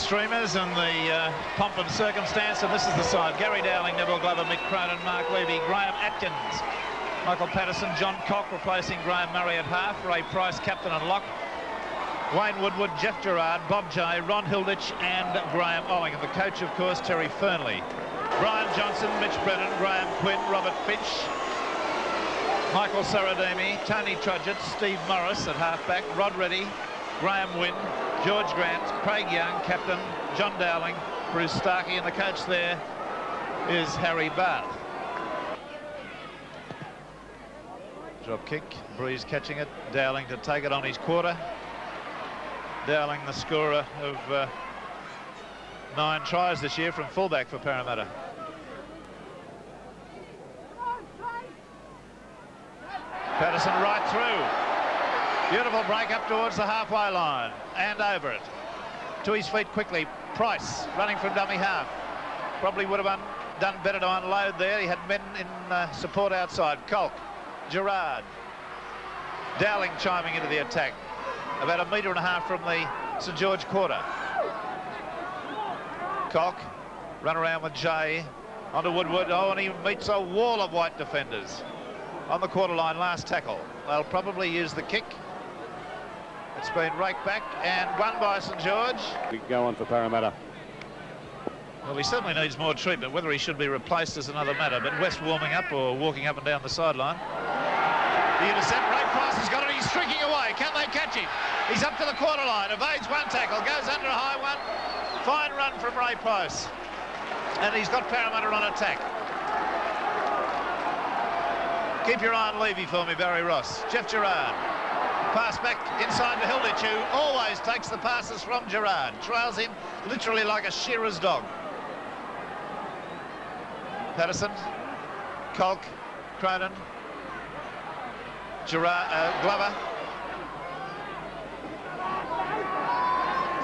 streamers and the pomp and circumstance, and this is the side. Gary Dowling, Neville Glover, Mick Cronin, Mark Levy, Graham Atkins, Michael Patterson, John Cock replacing Graham Murray at half, Ray Price, captain and lock, Wayne Woodward, Jeff Gerard, Bob Jay, Ron Hilditch and Graham Olling. And the coach, of course, Terry Fernley. Brian Johnson, Mitch Brennan, Graham Quinn, Robert Finch, Michael Saradimi, Tony Trudgett, Steve Morris at halfback, Rod Reddy, Graham Wynn, George Grant, Craig Young, captain, John Dowling, Bruce Starkey, and the coach there is Harry Barth. Drop kick, Breeze catching it, Dowling to take it on his quarter. Dowling, the scorer of 9 tries this year from fullback for Parramatta. Patterson right through. Beautiful break up towards the halfway line and over it. To his feet quickly. Price running from dummy half. Probably would have done better to unload there. He had men in support outside. Colk, Gerard, Dowling chiming into the attack. About 1.5 metres from the St George quarter. Cock, run around with Jay, onto Woodward. Oh, and he meets a wall of white defenders. On the quarter line, last tackle. They'll probably use the kick. It's been raked back and won by St George. We go on for Parramatta. Well, he certainly needs more treatment. Whether he should be replaced is another matter. But West warming up or walking up and down the sideline. The intercept, Ray Price has got it. He's streaking away. Can they catch him? He's up to the quarter line. Evades one tackle. Goes under a high one. Fine run from Ray Price. And he's got Parramatta on attack. Keep your eye on Levy for me, Barry Ross. Jeff Gerard. Pass back inside to Hilditch, who always takes the passes from Gerard. Trails him literally like a shearer's dog. Patterson, Colk, Cronin, Gerard, Glover.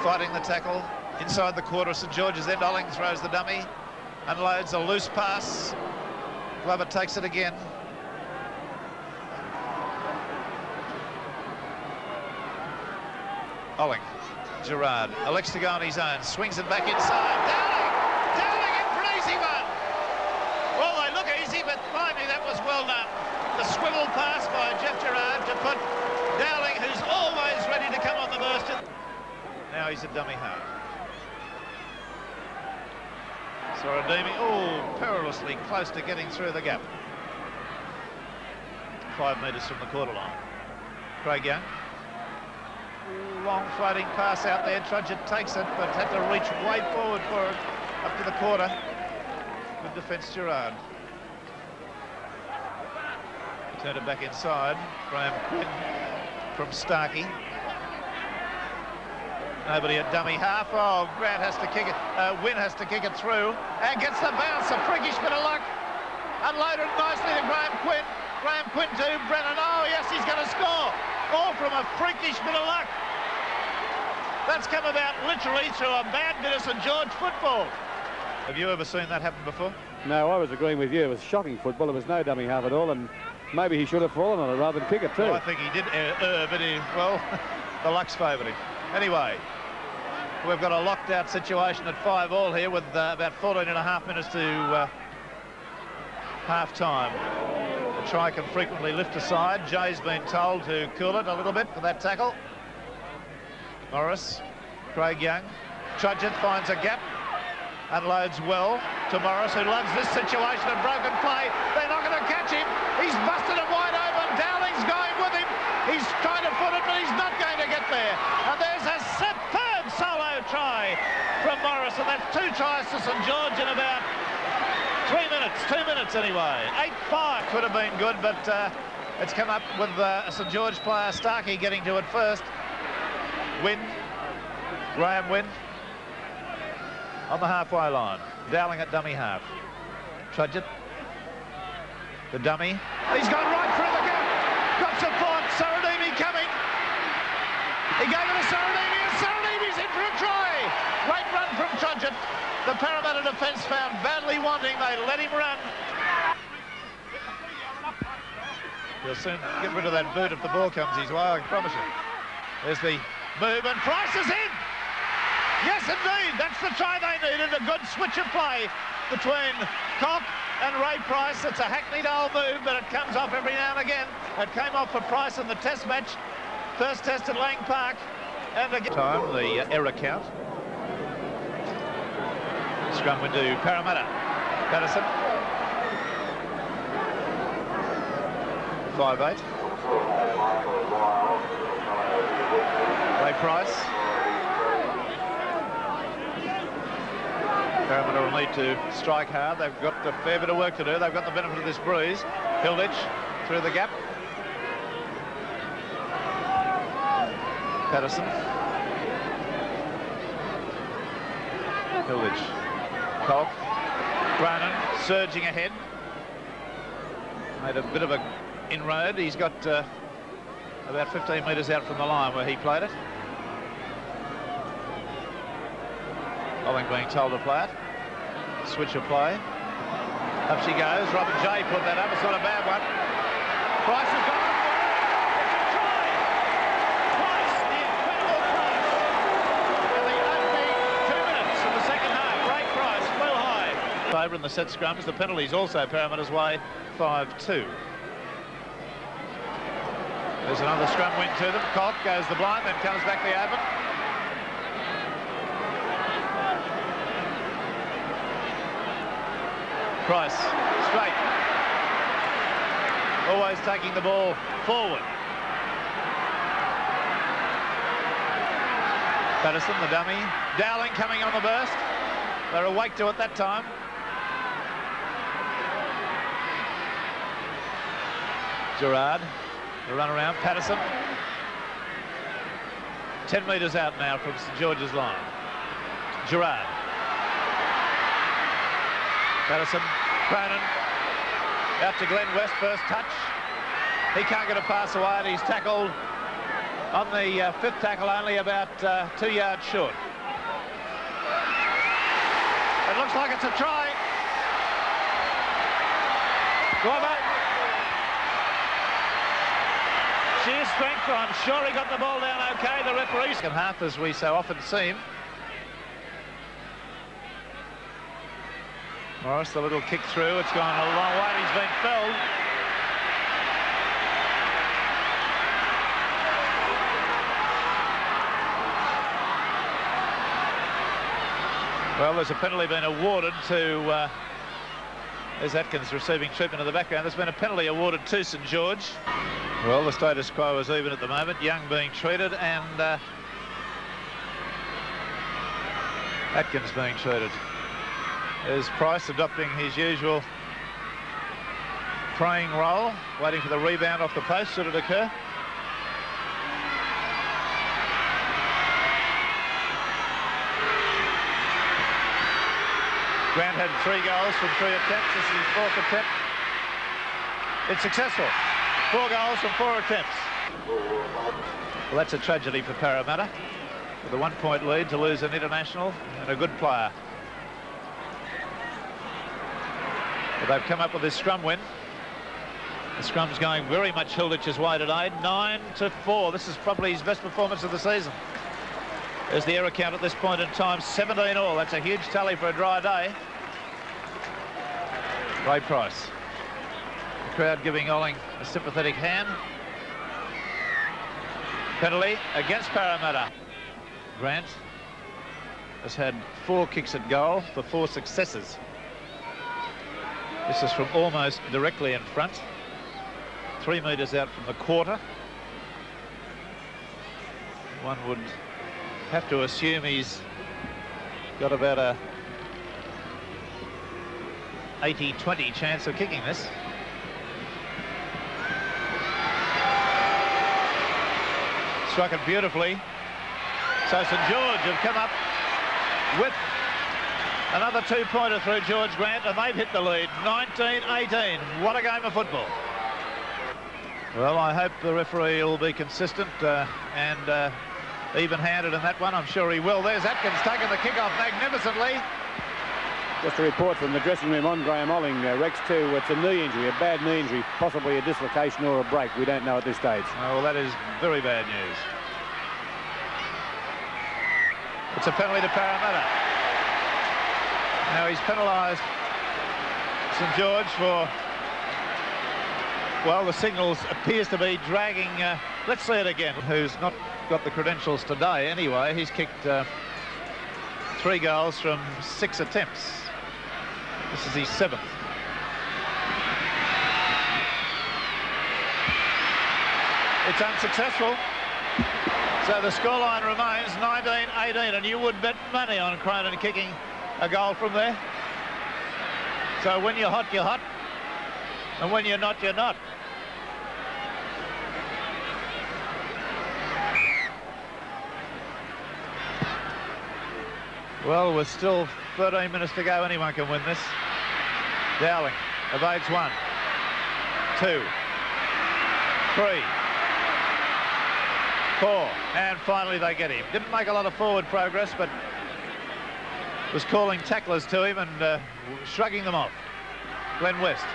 Fighting the tackle inside the quarter of St George's end. Olling throws the dummy, unloads a loose pass. Glover takes it again. Olling, Gerard, elects to go on his own, swings it back inside. Dowling in for an easy one. Well, they look easy, but finally that was well done. The swivel pass by Jeff Gerard to put Dowling, who's always ready to come on the burst. Now he's a dummy half. Saradimi, oh, perilously close to getting through the gap. 5 metres from the quarter line. Craig Young. Long floating pass out there. Trudgett takes it, but had to reach way forward for it up to the quarter. Good defence, Gerard. Turned it back inside. Graham Quinn from Starkey. Nobody at dummy half. Oh, Grant has to kick it. Wynn has to kick it through and gets the bounce. A freakish bit of luck. Unloaded nicely to Graham Quinn. Graham Quinn to Brennan. Oh, yes, he's going to score. All from a freakish bit of luck. That's come about literally through a bad bit of St George football. Have you ever seen that happen before? No, I was agreeing with you. It was shocking football. There was no dummy half at all, and maybe he should have fallen on it rather than kick it too. Well, I think he did, but well, the luck's favoured him. Anyway, we've got a locked-out situation at 5-all here with about 14.5 minutes to half-time. The try can frequently lift aside. Jay's been told to cool it a little bit for that tackle. Morris, Craig Young, Trudgett finds a gap, unloads well to Morris, who loves this situation of broken play. They're not going to catch him. He's busted it wide open. Dowling's going with him. He's trying to foot it, but he's not going to get there. And there's a superb solo try from Morris, and that's 2 tries to St George in about 3 minutes, 2 minutes anyway. 8-5 could have been good, but it's come up with a St George player, Starkey, getting to it first. Wynn, Graham Wynn on the halfway line. Dowling at dummy half. Trudgett, the dummy. He's gone right through the gap. Got support. Saradimi coming. He gave it to Saradimi, and Saradimi's in for a try. Great run from Trudgett. The Parramatta defence found badly wanting. They let him run. He'll soon get rid of that boot if the ball comes his way, I can promise you. There's the move, and Price is in! Yes, indeed. That's the try they needed. A good switch of play between Cock and Ray Price. It's a hackneyed old move, but it comes off every now and again. It came off for Price in the test match. First test at Lang Park. And again, time, the error count. Scrum went to Parramatta. Patterson. 5-8. Ray Price. Parramatta will need to strike hard. They've got a fair bit of work to do. They've got the benefit of this breeze. Hilditch through the gap. Patterson. Hilditch. Cock. Brannan surging ahead. Made a bit of an inroad. He's got about 15 metres out from the line where he played it. Olling being told to play it. Switch of play. Up she goes. Robin J put that up. It's not a bad one. Price has got it. It's a try. Price, the incredible Price. And the opening 2 minutes of the second half. Great Price, well high. Over in the set scrums. The penalties also Parramatta's way. 5-2. There's another scrum win to them. Cock goes the blind, then comes back the open. Price, straight. Always taking the ball forward. Patterson, the dummy. Dowling coming on the burst. They're awake to it that time. Gerard, the run around. Patterson. 10 metres out now from St George's line. Gerard. Patterson, Cronin, out to Glenn West, first touch. He can't get a pass away, and he's tackled on the fifth tackle, only about 2 yards short. It looks like it's a try. Glover. Sheer strength, I'm sure he got the ball down okay, the referee. Second half, as we so often see him. Morris, the little kick through, it's gone a long way, he's been felled. Well, there's a penalty been awarded to, there's Atkins receiving treatment in the background. There's been a penalty awarded to St George. Well, the status quo is even at the moment. Young being treated and Atkins being treated. There's Price adopting his usual praying role, waiting for the rebound off the post should it occur. Grant had 3 goals from 3 attempts. This is his 4th attempt. It's successful. 4 goals from 4 attempts. Well, that's a tragedy for Parramatta. With a 1-point lead to lose an international and a good player. But they've come up with this scrum win. The scrum's going very much Hilditch's way today. 9-4. This is probably his best performance of the season. There's the error count at this point in time. 17 all. That's a huge tally for a dry day. Ray Price. The crowd giving Olling a sympathetic hand. Penalty against Parramatta. Grant has had 4 kicks at goal for 4 successes. This is from almost directly in front. 3 metres out from the quarter. One would have to assume he's got about a 80-20 chance of kicking this. Struck it beautifully. So St George have come up with another 2-pointer through George Grant, and they've hit the lead. 19-18. What a game of football. Well, I hope the referee will be consistent and even-handed in that one. I'm sure he will. There's Atkins taking the kick-off magnificently. Just a report from the dressing room on Graham Olling. Rex 2, it's a knee injury, a bad knee injury, possibly a dislocation or a break. We don't know at this stage. Oh, well, that is very bad news. It's a penalty to Parramatta. Now he's penalised St George for, well, the signals appears to be dragging. Let's see it again. Who's not got the credentials today anyway. He's kicked 3 goals from 6 attempts. This is his 7th. It's unsuccessful. So the scoreline remains 19-18, and you would bet money on Cronin kicking a goal from there. So when you're hot, you're hot. And when you're not, you're not. Well, with still 13 minutes to go, anyone can win this. Dowling evades 1, 2, 3, 4, and finally they get him. Didn't make a lot of forward progress, but was calling tacklers to him and shrugging them off. Glenn West.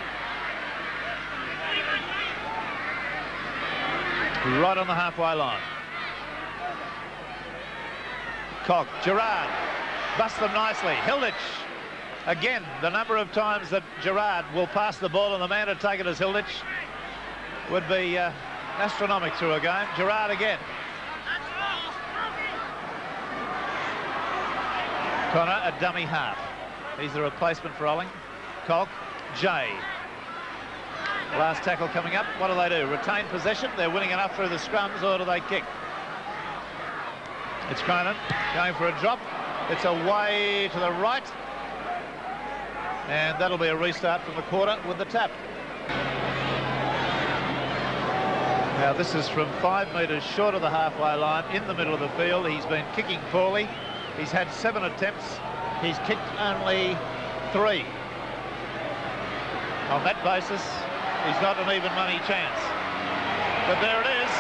Right on the halfway line. Cog, Gerard, busts them nicely. Hilditch. Again, the number of times that Gerard will pass the ball and the man to take it as Hilditch would be astronomic through a game. Gerard again. Connor, a dummy half. He's the replacement for Olling. Cog, Jay. Last tackle coming up. What do? Retain possession. They're winning enough through the scrums, or do they kick? It's Cronin going for a drop. It's away to the right. And that'll be a restart from the quarter with the tap. Now this is from 5 metres short of the halfway line in the middle of the field. He's been kicking poorly. He's had 7 attempts. He's kicked only 3. On that basis, he's not an even money chance. But there it is.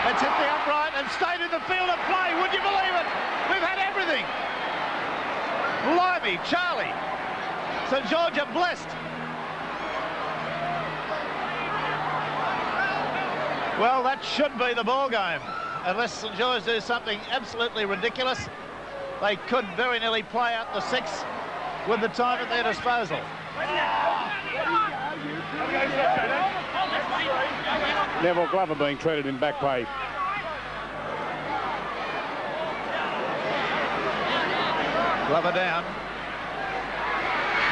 It's hit the upright and stayed in the field of play. Would you believe it? We've had everything. Blimey, Charlie. St George are blessed. Well, that should be the ball game. Unless St George do something absolutely ridiculous, they could very nearly play out the 6 with the time at their disposal. Neville Glover being treated in back pay. Glover down.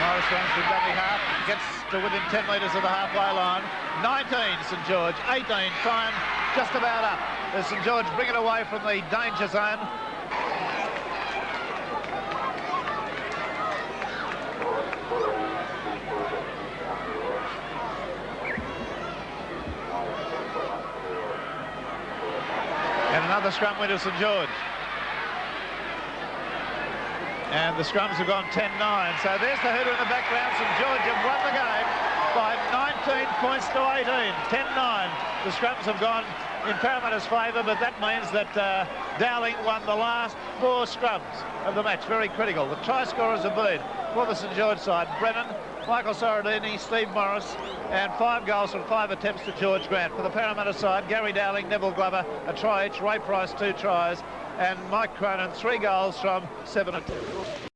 Morris runs from dummy half, gets to within 10 metres of the halfway line. 19 St George, 18, time just about up. As St George bring it away from the danger zone. And another scrum win to St George. And the scrums have gone 10-9. So there's the hooter in the background. St George have won the game by 19 points to 18. 10-9. The scrums have gone in Parramatta's favour, but that means that Dowling won the last 4 scrums of the match. Very critical. The try scorers have been, for the St George side, Brennan, Michael Sorodini, Steve Morris, and 5 goals from 5 attempts to George Grant. For the Parramatta side, Gary Dowling, Neville Glover, a try each, Ray Price 2 tries, and Mike Cronin 3 goals from 7 attempts.